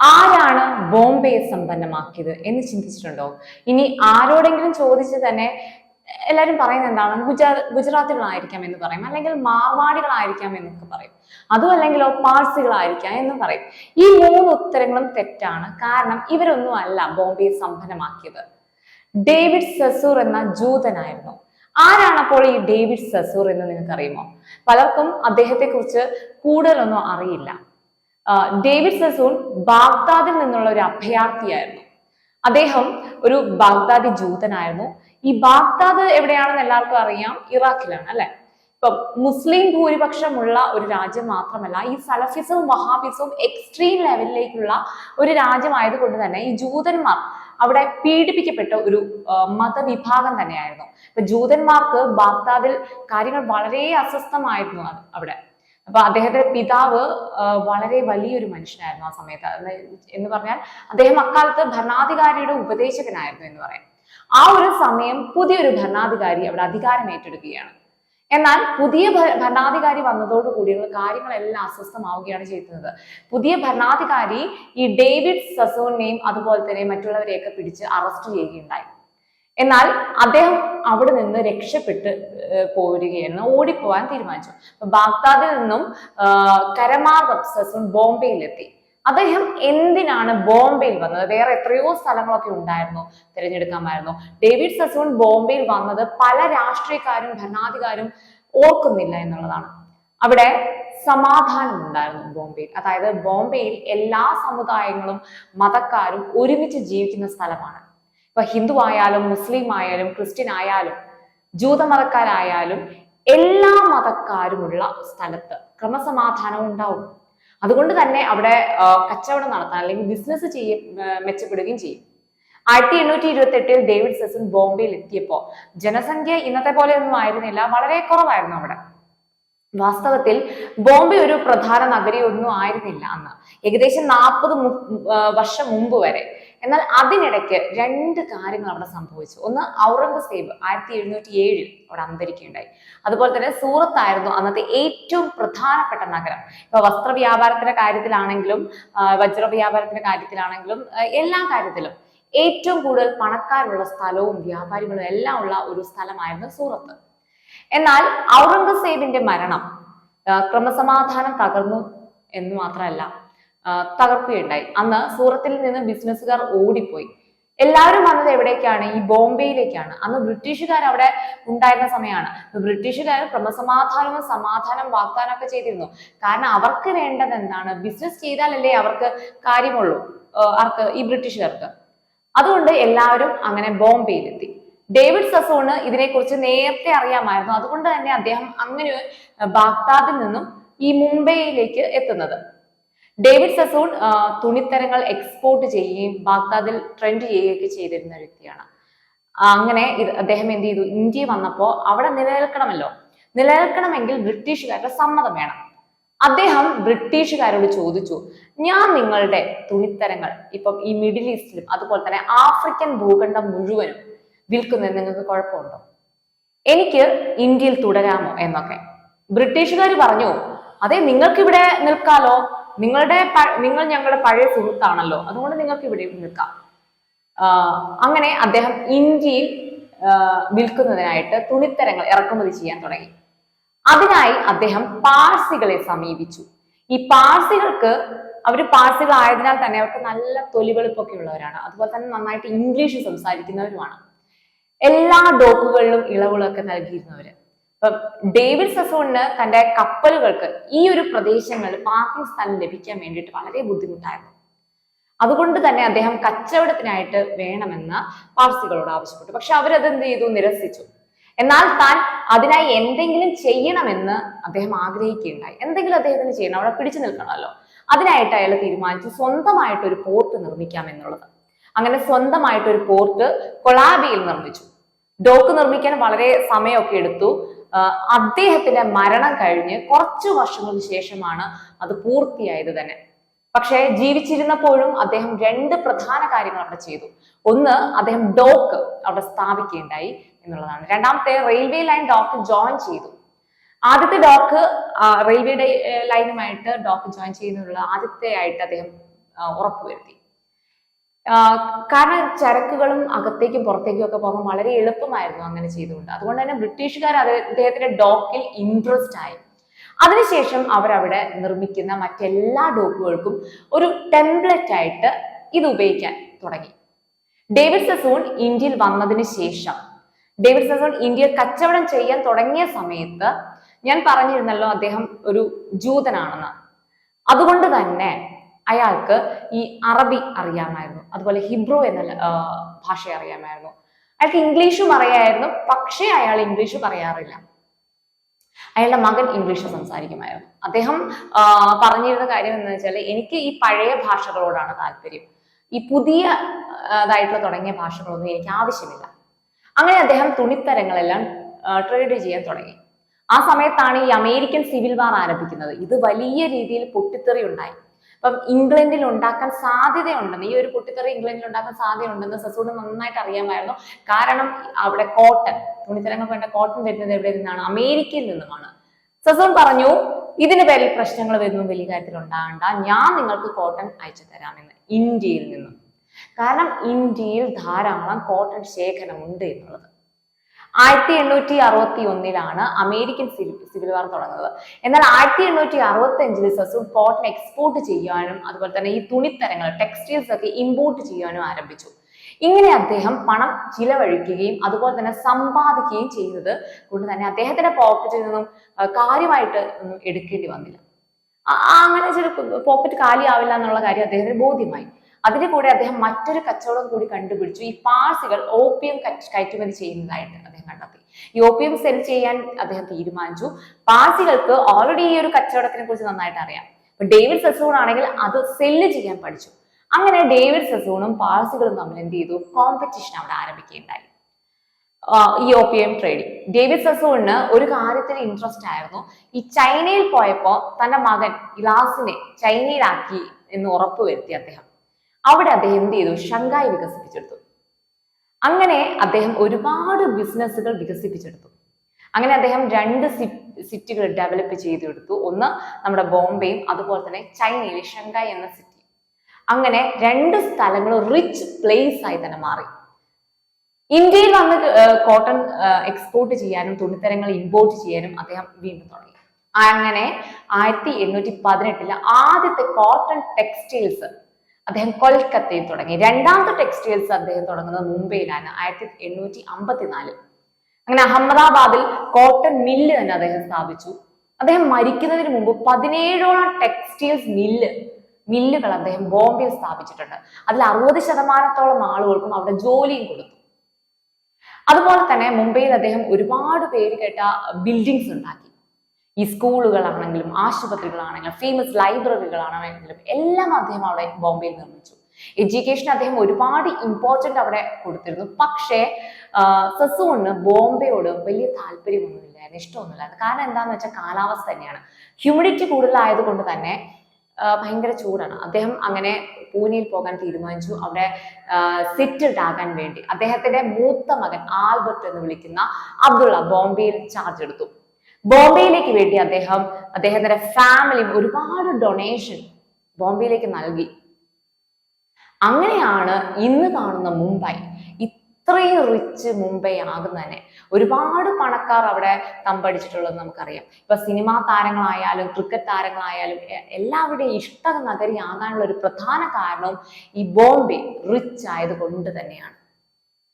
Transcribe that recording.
ആരാണ് ബോംബെയെ സമ്പന്നമാക്കിയത് എന്ന് ചിന്തിച്ചിട്ടുണ്ടോ? ഇനി ആരോടെങ്കിലും ചോദിച്ച് തന്നെ എല്ലാവരും പറയുന്നത് എന്താണ്? ഗുജറാത്തികളായിരിക്കാം എന്ന് പറയും, അല്ലെങ്കിൽ മാർവാടികളായിരിക്കാം എന്നൊക്കെ പറയും, അതും അല്ലെങ്കിലോ പാഴ്സികളായിരിക്കാം എന്നും പറയും. ഈ മൂന്ന് ഉത്തരങ്ങളും തെറ്റാണ്. കാരണം ഇവരൊന്നും അല്ല ബോംബെയെ സമ്പന്നമാക്കിയത്. ഡേവിഡ് സെസൂർ എന്ന ജൂതനായിരുന്നു. ആരാണ് അപ്പോൾ ഈ ഡേവിഡ് സെസൂർ എന്ന് നിങ്ങൾക്ക് അറിയുമോ? പലർക്കും അദ്ദേഹത്തെ കുറിച്ച് കൂടുതലൊന്നും അറിയില്ല. ഡേവിഡ് സെസൂർ ബാഗ്ദാദിൽ നിന്നുള്ള ഒരു അഭയാർത്ഥിയായിരുന്നു. അദ്ദേഹം ഒരു ബാഗ്ദാദി ജൂതനായിരുന്നു. ഈ ബാഗ്ദാദ് എവിടെയാണെന്ന് എല്ലാവർക്കും അറിയാം, ഇറാഖിലാണ് അല്ലെ. ഇപ്പൊ മുസ്ലിം ഭൂരിപക്ഷമുള്ള ഒരു രാജ്യം മാത്രമല്ല, ഈ സലഫിസവും വഹാബിസവും എക്സ്ട്രീം ലെവലിലേക്കുള്ള ഒരു രാജ്യമായതുകൊണ്ട് തന്നെ ഈ ജൂതന്മാർ അവിടെ പീഡിപ്പിക്കപ്പെട്ട ഒരു മതവിഭാഗം തന്നെയായിരുന്നു. ഇപ്പൊ ജൂതന്മാർക്ക് ബാഗ്ദാദിൽ കാര്യങ്ങൾ വളരെ അസ്വസ്ഥമായിരുന്നു അവിടെ. അപ്പൊ അദ്ദേഹത്തിന്റെ പിതാവ് വളരെ വലിയൊരു മനുഷ്യനായിരുന്നു ആ സമയത്ത്. എന്ന് പറഞ്ഞാൽ അദ്ദേഹം അക്കാലത്ത് ഭരണാധികാരിയുടെ ഉപദേശകനായിരുന്നു എന്ന് പറയാം. ആ ഒരു സമയം പുതിയൊരു ഭരണാധികാരി അവിടെ അധികാരം ഏറ്റെടുക്കുകയാണ്. എന്നാൽ പുതിയ ഭരണാധികാരി വന്നതോടുകൂടി കാര്യങ്ങളെല്ലാം അസ്വസ്ഥമാവുകയാണ് ചെയ്യുന്നത്. പുതിയ ഭരണാധികാരി ഈ ഡേവിഡ് സെസൂറിനെയും അതുപോലെ തന്നെ മറ്റുള്ളവരെയൊക്കെ പിടിച്ച് അറസ്റ്റ് ചെയ്യുകയുണ്ടായി. എന്നാൽ അദ്ദേഹം അവിടെ നിന്ന് രക്ഷപ്പെട്ട് പോരുകയായിരുന്നു, ഓടിപ്പോവാൻ തീരുമാനിച്ചു. ബാഗ്ദാദിൽ നിന്നും കരമാർഗം സെസൂൺ ബോംബെയിലെത്തി. അദ്ദേഹം എന്തിനാണ് ബോംബെയിൽ വന്നത്? വേറെ എത്രയോ സ്ഥലങ്ങളൊക്കെ ഉണ്ടായിരുന്നു, തിരഞ്ഞെടുക്കാമായിരുന്നു. ഡേവിഡ് സെസൂൺ ബോംബെയിൽ വന്നത് പല രാഷ്ട്രീയക്കാരും ഭരണാധികാരും ഓർക്കുന്നില്ല എന്നുള്ളതാണ്. അവിടെ സമാധാനം ഉണ്ടായിരുന്നു ബോംബെയിൽ. അതായത് ബോംബെയിൽ എല്ലാ സമുദായങ്ങളും മതക്കാരും ഒരുമിച്ച് ജീവിക്കുന്ന സ്ഥലമാണ്. ഇപ്പൊ ഹിന്ദു ആയാലും മുസ്ലിം ആയാലും ക്രിസ്ത്യൻ ആയാലും ജൂതമതക്കാരായാലും എല്ലാ മതക്കാരുമുള്ള സ്ഥലത്ത് ക്രമസമാധാനം ഉണ്ടാവും. അതുകൊണ്ട് തന്നെ അവിടെ കച്ചവടം നടത്താൻ അല്ലെങ്കിൽ ബിസിനസ് മെച്ചപ്പെടുകയും ചെയ്യും. 1828 ഡേവിഡ് സെസൂൺ ബോംബെയിൽ എത്തിയപ്പോ ജനസംഖ്യ ഇന്നത്തെ പോലെ ഒന്നും ആയിരുന്നില്ല, വളരെ കുറവായിരുന്നു അവിടെ. വാസ്തവത്തിൽ ബോംബെ ഒരു പ്രധാന നഗരിയൊന്നും ആയിരുന്നില്ല അന്ന്, ഏകദേശം 40 വർഷം മുമ്പ് വരെ. എന്നാൽ അതിനിടയ്ക്ക് രണ്ട് കാര്യങ്ങൾ അവിടെ സംഭവിച്ചു. ഒന്ന്, ഔറംഗസേബ് 1707 അവിടെ അന്തരിക്കുകയുണ്ടായി. അതുപോലെ തന്നെ സൂറത്തായിരുന്നു അന്നത്തെ ഏറ്റവും പ്രധാനപ്പെട്ട നഗരം. ഇപ്പൊ വസ്ത്രവ്യാപാരത്തിന്റെ കാര്യത്തിലാണെങ്കിലും വജ്രവ്യാപാരത്തിന്റെ കാര്യത്തിലാണെങ്കിലും എല്ലാ കാര്യത്തിലും ഏറ്റവും കൂടുതൽ പണക്കാരുള്ള സ്ഥലവും വ്യാപാരികളും എല്ലാം ഉള്ള ഒരു സ്ഥലമായിരുന്നു സൂറത്ത്. എന്നാൽ ഔറംഗസേബിന്റെ മരണം ക്രമസമാധാനം തകർന്നു എന്ന് മാത്രമല്ല, തകർക്കുകയുണ്ടായി. അന്ന് സൂറത്തിൽ നിന്ന് ബിസിനസ്സുകാർ ഓടിപ്പോയി. എല്ലാവരും വന്നത് എവിടേക്കാണ്? ഈ ബോംബെയിലേക്കാണ്. അന്ന് ബ്രിട്ടീഷുകാർ അവിടെ ഉണ്ടായിരുന്ന സമയമാണ്. ബ്രിട്ടീഷുകാർ ക്രമസമാധാനവും സമാധാനം വാഗ്ദാനമൊക്കെ ചെയ്തിരുന്നു. കാരണം അവർക്ക് വേണ്ടത് എന്താണ്? ബിസിനസ് ചെയ്താലല്ലേ അവർക്ക് കാര്യമുള്ളൂ, ആർക്ക്? ഈ ബ്രിട്ടീഷുകാർക്ക്. അതുകൊണ്ട് എല്ലാവരും അങ്ങനെ ബോംബെയിലെത്തി. ഡേവിഡ് സെസൂണ് ഇതിനെക്കുറിച്ച് നേരത്തെ അറിയാമായിരുന്നു. അതുകൊണ്ട് തന്നെ അദ്ദേഹം അങ്ങനെ ബാഗ്ദാദിൽ നിന്നും ഈ മുംബൈയിലേക്ക് എത്തുന്നത്. ഡേവിഡ് സെസൂൺ തുണിത്തരങ്ങൾ എക്സ്പോർട്ട് ചെയ്യുകയും ബാഗ്ദാദിൽ ട്രെൻഡ് ചെയ്യുകയൊക്കെ ചെയ്തിരുന്ന ഒരു വ്യക്തിയാണ്. അങ്ങനെ അദ്ദേഹം എന്ത് ചെയ്തു? ഇന്ത്യ വന്നപ്പോൾ അവിടെ നിലനിൽക്കണമെങ്കിൽ ബ്രിട്ടീഷുകാരുടെ സമ്മതം വേണം. അദ്ദേഹം ബ്രിട്ടീഷുകാരോട് ചോദിച്ചു, ഞാൻ നിങ്ങളുടെ തുണിത്തരങ്ങൾ ഇപ്പം ഈ മിഡിൽ ഈസ്റ്റിലും അതുപോലെ തന്നെ ആഫ്രിക്കൻ ഭൂഖണ്ഡം മുഴുവനും വിൽക്കുന്നതിന് നിങ്ങൾക്ക് കുഴപ്പമുണ്ടോ? എനിക്ക് ഇന്ത്യയിൽ തുടരാമോ എന്നൊക്കെ. ബ്രിട്ടീഷുകാർ പറഞ്ഞു, അതെ, നിങ്ങൾക്ക് ഇവിടെ നിൽക്കാലോ, നിങ്ങൾ ഞങ്ങളുടെ പഴയ സുഹൃത്താണല്ലോ, അതുകൊണ്ട് നിങ്ങൾക്ക് ഇവിടെ നിൽക്കാം. അങ്ങനെ അദ്ദേഹം ഇന്ത്യയിൽ വിൽക്കുന്നതിനായിട്ട് തുണിത്തരങ്ങൾ ഇറക്കുമതി ചെയ്യാൻ തുടങ്ങി. അതിനായി അദ്ദേഹം പാഴ്സികളെ സമീപിച്ചു. ഈ പാഴ്സികൾക്ക്, പാഴ്സികളായതിനാൽ തന്നെ അവർക്ക് നല്ല തൊലിവെളുപ്പൊക്കെ ഉള്ളവരാണ്, അതുപോലെ തന്നെ നന്നായിട്ട് ഇംഗ്ലീഷ് സംസാരിക്കുന്നവരുമാണ്. എല്ലാ ഡോക്കുകളിലും ഇളവുകളൊക്കെ നൽകിയിരുന്നവര്. ഇപ്പം ഡേവിഡ് സെസൂണിന് തന്റെ കപ്പലുകൾക്ക് ഈ ഒരു പ്രദേശങ്ങളിൽ പാർക്കിംഗ് സ്ഥലം ലഭിക്കാൻ വേണ്ടിയിട്ട് വളരെ ബുദ്ധിമുട്ടായിരുന്നു. അതുകൊണ്ട് തന്നെ അദ്ദേഹം കച്ചവടത്തിനായിട്ട് വേണമെന്ന് പാർസികളോട് ആവശ്യപ്പെട്ടു. പക്ഷെ അവരത് എന്ത് ചെയ്തു? നിരസിച്ചു. എന്നാൽ താൻ അതിനായി എന്തെങ്കിലും ചെയ്യണമെന്ന് അദ്ദേഹം ആഗ്രഹിക്കുകയുണ്ടായി. എന്തെങ്കിലും അദ്ദേഹത്തിന് ചെയ്യണം, അവിടെ പിടിച്ചു നിൽക്കണമല്ലോ. അതിനായിട്ട് അയാൾ തീരുമാനിച്ചു സ്വന്തമായിട്ടൊരു പോർട്ട് നിർമ്മിക്കാം എന്നുള്ളത്. അങ്ങനെ സ്വന്തമായിട്ടൊരു പോർട്ട് കൊളാബിയിൽ നിർമ്മിച്ചു. ഡോക്ക് നിർമ്മിക്കാൻ വളരെ സമയമൊക്കെ എടുത്തു. അദ്ദേഹത്തിന്റെ മരണം കഴിഞ്ഞ് കുറച്ചു വർഷങ്ങൾക്ക് ശേഷമാണ് അത് പൂർത്തിയായത് തന്നെ. പക്ഷെ ജീവിച്ചിരുന്നപ്പോഴും അദ്ദേഹം രണ്ട് പ്രധാന കാര്യങ്ങൾ അവിടെ ചെയ്തു. ഒന്ന്, അദ്ദേഹം ഡോക്ക് അവിടെ സ്ഥാപിക്കുകയുണ്ടായി എന്നുള്ളതാണ്. രണ്ടാമത്തെ, റെയിൽവേ ലൈൻ ഡോക്ക് ജോയിൻ ചെയ്തു. ആദ്യത്തെ ഡോക്ക് റെയിൽവേ ലൈനുമായിട്ട് ഡോക്ക് ജോയിൻ ചെയ്യുന്നതിനുള്ള ആദ്യത്തെ ആയിട്ട് അദ്ദേഹം ഉറപ്പുവരുത്തി. കാരണം ചരക്കുകളും അകത്തേക്കും പുറത്തേക്കും ഒക്കെ പോകാൻ വളരെ എളുപ്പമായിരുന്നു അങ്ങനെ ചെയ്തുകൊണ്ട്. അതുകൊണ്ട് തന്നെ ബ്രിട്ടീഷുകാർ അദ്ദേഹത്തിന്റെ ഡോക്കിൽ ഇൻട്രസ്റ്റ് ആയി. അതിനുശേഷം അവരവിടെ നിർമ്മിക്കുന്ന മറ്റെല്ലാ ഡോക്കുകൾക്കും ഒരു ടെംപ്ലേറ്റ് ആയിട്ട് ഇത് ഉപയോഗിക്കാൻ തുടങ്ങി. ഡേവിഡ് സെസൂൺ ഇന്ത്യയിൽ വന്നതിന് ശേഷം, ഡേവിഡ് സെസൂൺ ഇന്ത്യയിൽ കച്ചവടം ചെയ്യാൻ തുടങ്ങിയ സമയത്ത് ഞാൻ പറഞ്ഞിരുന്നല്ലോ അദ്ദേഹം ഒരു ജൂതനാണെന്ന്. അതുകൊണ്ട് തന്നെ അയാൾക്ക് ഈ അറബി അറിയാമായിരുന്നു, അതുപോലെ ഹിബ്രു എന്ന ഭാഷ അറിയാമായിരുന്നു. അയാൾക്ക് ഇംഗ്ലീഷും അറിയാമായിരുന്നു, പക്ഷേ അയാൾ ഇംഗ്ലീഷ് പറയാറില്ല. അയാളുടെ മകൻ ഇംഗ്ലീഷ് സംസാരിക്കുമായിരുന്നു. അദ്ദേഹം പറഞ്ഞിരുന്ന കാര്യം എന്ന് വെച്ചാൽ, എനിക്ക് ഈ പഴയ ഭാഷകളോടാണ് താല്പര്യം, ഈ പുതിയതായിട്ടുള്ള തുടങ്ങിയ ഭാഷകളൊന്നും എനിക്ക് ആവശ്യമില്ല. അങ്ങനെ അദ്ദേഹം തുണിത്തരങ്ങളെല്ലാം ട്രേഡ് ചെയ്യാൻ തുടങ്ങി. ആ സമയത്താണ് ഈ അമേരിക്കൻ സിവിൽ വാർ ആരംഭിക്കുന്നത്. ഇത് വലിയ രീതിയിൽ പൊട്ടിത്തെറി ഉണ്ടായി. അപ്പം ഇംഗ്ലണ്ടിൽ ഉണ്ടാക്കാൻ സാധ്യതയുണ്ടെന്ന്, ഈ ഒരു പൊട്ടിത്തെറി ഇംഗ്ലണ്ടിൽ ഉണ്ടാക്കാൻ സാധ്യതയുണ്ടെന്ന് സെസൂണ് നന്നായിട്ട് അറിയാമായിരുന്നു. കാരണം അവിടെ കോട്ടൺ, തുണിത്തരങ്ങൾക്ക് വേണ്ട കോട്ടൺ വരുന്നത് എവിടെ നിന്നാണ്? അമേരിക്കയിൽ നിന്നുമാണ്. സെസൂൺ പറഞ്ഞു, ഇതിന് പേരിൽ പ്രശ്നങ്ങൾ വരുന്നു വലിയ കാര്യത്തിൽ ഉണ്ടാകണ്ട, ഞാൻ നിങ്ങൾക്ക് കോട്ടൺ അയച്ചു തരാമെന്ന്, ഇന്ത്യയിൽ നിന്നും. കാരണം ഇന്ത്യയിൽ ധാരാളം കോട്ടൺ ശേഖരമുണ്ട് എന്നുള്ളത്. 1861 അമേരിക്കൻ സിവിൽ വാർ തുടങ്ങുന്നത്. എന്നാൽ 1865 സെസൂൺ കോട്ടൺ എക്സ്പോർട്ട് ചെയ്യാനും അതുപോലെ തന്നെ ഈ തുണിത്തരങ്ങൾ, ടെക്സ്റ്റൈൽസ് ഒക്കെ ഇമ്പോർട്ട് ചെയ്യാനും ആരംഭിച്ചു. ഇങ്ങനെ അദ്ദേഹം പണം ചിലവഴിക്കുകയും അതുപോലെ തന്നെ സമ്പാദിക്കുകയും ചെയ്യുന്നത് കൊണ്ട് തന്നെ അദ്ദേഹത്തിന്റെ പോക്കറ്റിൽ നിന്നും കാര്യമായിട്ട് ഒന്നും എടുക്കേണ്ടി വന്നില്ല. അങ്ങനെ ചില പോക്കറ്റ് കാലിയാവില്ല എന്നുള്ള കാര്യം അദ്ദേഹത്തിന് ബോധ്യമായി. അതിന്റെ കൂടെ അദ്ദേഹം മറ്റൊരു കച്ചവടം കൂടി കണ്ടുപിടിച്ചു. ഈ പാഴ്സികൾ ഓപ്പിയം കയറ്റുമതി ചെയ്യുന്നതായിട്ട് അദ്ദേഹം കണ്ടെത്തി. ഈ ഓപ്പിയം സെൽ ചെയ്യാൻ അദ്ദേഹം തീരുമാനിച്ചു. പാഴ്സികൾക്ക് ഓൾറെഡി ഈ ഒരു കച്ചവടത്തിനെ കുറിച്ച് നന്നായിട്ട് അറിയാം. ഡേവിഡ് സെസൂൺ ആണെങ്കിൽ അത് സെല്ല് ചെയ്യാൻ പഠിച്ചു. അങ്ങനെ ഡേവിഡ് സെസൂണും പാഴ്സികളും തമ്മിൽ എന്ത് ചെയ്തു? കോമ്പറ്റീഷൻ അവിടെ ആരംഭിക്കുകയുണ്ടായി, ഈ ഓപ്പിയം ട്രേഡിംഗ്. ഡേവിഡ് സെസൂണിന് ഒരു കാര്യത്തിൽ ഇൻട്രസ്റ്റ് ആയിരുന്നു. ഈ ചൈനയിൽ പോയപ്പോ തന്റെ മകൻ ഇലാസിനെ ചൈനയിലാക്കി എന്ന് ഉറപ്പുവരുത്തി അദ്ദേഹം. അവിടെ അദ്ദേഹം എന്ത് ചെയ്തു? ഷങ്കായി വികസിപ്പിച്ചെടുത്തു. അങ്ങനെ അദ്ദേഹം ഒരുപാട് ബിസിനസ്സുകൾ വികസിപ്പിച്ചെടുത്തു. അങ്ങനെ അദ്ദേഹം 2 സിറ്റികൾ ഡെവലപ്പ് ചെയ്തെടുത്തു. ഒന്ന് നമ്മുടെ ബോംബെയും അതുപോലെ തന്നെ ചൈനയിലെ ഷങ്കായി എന്ന സിറ്റി. അങ്ങനെ 2 സ്ഥലങ്ങളും റിച്ച് പ്ലേസ് ആയി തന്നെ മാറി. ഇന്ത്യയിൽ വന്ന് കോട്ടൺ എക്സ്പോർട്ട് ചെയ്യാനും തുണിത്തരങ്ങൾ ഇമ്പോർട്ട് ചെയ്യാനും അദ്ദേഹം വീണ്ടും തുടങ്ങി. അങ്ങനെ 1818 ആദ്യത്തെ കോട്ടൺ ടെക്സ്റ്റൈൽസ് അദ്ദേഹം കൊൽക്കത്തയിൽ തുടങ്ങി. രണ്ടാമത്തെ ടെക്സ്റ്റൈൽസ് അദ്ദേഹം തുടങ്ങുന്നത് മുംബൈയിലാണ് 1854. അങ്ങനെ അഹമ്മദാബാദിൽ കോട്ടൺ മില്ല് തന്നെ അദ്ദേഹം സ്ഥാപിച്ചു. അദ്ദേഹം മരിക്കുന്നതിന് മുമ്പ് 17ഓളം ടെക്സ്റ്റൈൽസ് മില്ലുകൾ അദ്ദേഹം ബോംബെയിൽ സ്ഥാപിച്ചിട്ടുണ്ട്. അതിൽ 60% ആളുകൾക്കും അവിടെ ജോലിയും കൊടുത്തു. അതുപോലെ തന്നെ മുംബൈയിൽ അദ്ദേഹം ഒരുപാട് പേര് കേട്ട ബിൽഡിങ്സ് ഉണ്ടാക്കി. ഈ സ്കൂളുകളാണെങ്കിലും ആശുപത്രികളാണെങ്കിലും ഫേമസ് ലൈബ്രറികളാണെങ്കിലും എല്ലാം അദ്ദേഹം അവിടെ ബോംബെയിൽ നിർമ്മിച്ചു. എഡ്യൂക്കേഷൻ അദ്ദേഹം ഒരുപാട് ഇമ്പോർട്ടന്റ് അവിടെ കൊടുത്തിരുന്നു. പക്ഷേ സെസൂണിന് ബോംബെയോട് വലിയ താല്പര്യമൊന്നുമില്ലായിരുന്നു, ഇഷ്ടമൊന്നുമില്ലായിരുന്നു. കാരണം എന്താണെന്ന് വെച്ചാൽ കാലാവസ്ഥ തന്നെയാണ്. ഹ്യൂമിഡിറ്റി കൂടുതലായത് കൊണ്ട് തന്നെ ഭയങ്കര ചൂടാണ്. അദ്ദേഹം അങ്ങനെ പൂനെയിൽ പോകാൻ തീരുമാനിച്ചു. അവിടെ സെറ്റിൽഡ് ആകാൻ വേണ്ടി അദ്ദേഹത്തിന്റെ മൂത്ത മകൻ ആൽബർട്ട് എന്ന് വിളിക്കുന്ന അബ്ദുള്ള ബോംബെയിൽ ചാർജ് എടുത്തു. ബോംബെയിലേക്ക് വേണ്ടി അദ്ദേഹത്തിന്റെ ഫാമിലി ഒരുപാട് ഡൊണേഷൻ ബോംബെയിലേക്ക് നൽകി. അങ്ങനെയാണ് ഇന്ന് കാണുന്ന മുംബൈ ഇത്രയും റിച്ച് മുംബൈ ആകുന്ന തന്നെ. ഒരുപാട് പണക്കാർ അവിടെ തമ്പടിച്ചിട്ടുള്ളത് നമുക്കറിയാം. ഇപ്പൊ സിനിമാ താരങ്ങളായാലും ക്രിക്കറ്റ് താരങ്ങളായാലും എല്ലാവരുടെയും ഇഷ്ട നഗരിയാകാനുള്ള ഒരു പ്രധാന കാരണവും ഈ ബോംബെ റിച്ച് ആയത് കൊണ്ട് തന്നെയാണ്.